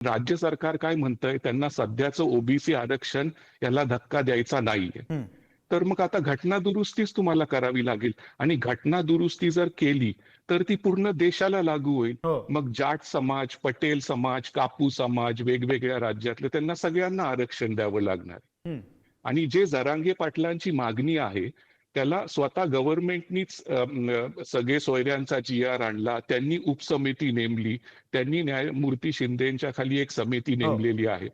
राज्य सरकार काय म्हणतंय, त्यांना सध्याचं ओबीसी आरक्षण याला धक्का द्यायचा नाहीये. हं. तर मग आता घटना दुरुस्तीच तुम्हाला करावी लागेल आणि घटना दुरुस्ती जर केली तर ती पूर्ण देशाला लागू होईल. हो. मग जाट समाज, पटेल समाज, कापू समाज, वेगवेगळ्या राज्यातले त्यांना सगळ्यांना आरक्षण द्यावं लागणार. हं. आणि जे जरांगे पाटलांची मागणी आहे त्याला स्वतः गव्हर्नमेंटनीच सगळे सोयऱ्यांचा GR आणला, त्यांनी उपसमिती नेमली, त्यांनी न्यायमूर्ती शिंदेच्या खाली एक समिती हो. नेमलेली आहे.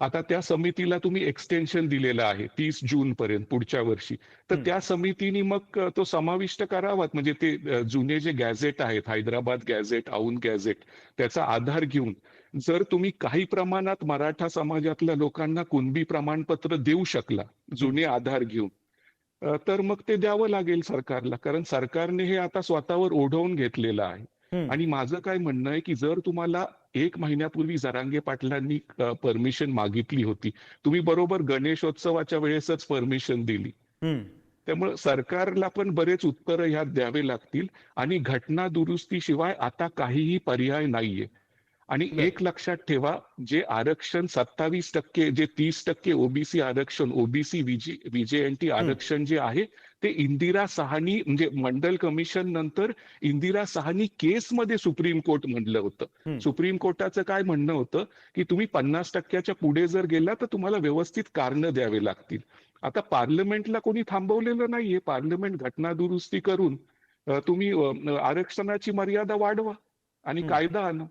आता त्या समितीला तुम्ही एक्सटेन्शन दिलेलं आहे 30 जून पर्यंत पुढच्या वर्षी. तर हं. त्या समितीने मग तो समाविष्ट करावा. म्हणजे ते जुने जे गॅझेट आहेत, हैदराबाद गॅझेट, औंध गॅझेट, त्याचा आधार घेऊन जर तुम्ही काही प्रमाणात मराठा समाजातल्या लोकांना कुणबी प्रमाणपत्र देऊ शकला हं. जुने आधार घेऊन, तर मग ते द्यावं लागेल सरकारला. कारण सरकारने हे आता स्वतःवर ओढवून घेतलेलं आहे. हं. आणि माझं काय म्हणणं आहे की जर तुम्हाला 1 महिन्यापूर्वी जरांगे पाटलांनी परमिशन मागितली होती, तुम्ही बरोबर गणेशोत्सवाच्या वेळेसच परमिशन दिली. हं. त्यामुळे सरकारला पण बरेच उत्तरं ह्यात द्यावे लागतील आणि घटना दुरुस्तीशिवाय आता काहीही पर्याय नाहीये. आणि बरं. एक लक्षात ठेवा, जे आरक्षण 27%, जे 30% ओबीसी आरक्षण, ओबीसी व्हीजेएनटी हं. आरक्षण जे आहे ते इंदिरा साहनी म्हणजे मंडल कमिशन नंतर इंदिरा साहनी केसमध्ये सुप्रीम कोर्ट म्हणलं होतं. हं. सुप्रीम कोर्टाचं काय म्हणणं होतं की तुम्ही 50%च्या पुढे जर गेला तर तुम्हाला व्यवस्थित कारणं द्यावे लागतील. आता पार्लमेंटला कोणी थांबवलेलं नाहीये. पार्लमेंट घटना दुरुस्ती करून तुम्ही आरक्षणाची मर्यादा वाढवा आणि हं. कायदा आणा.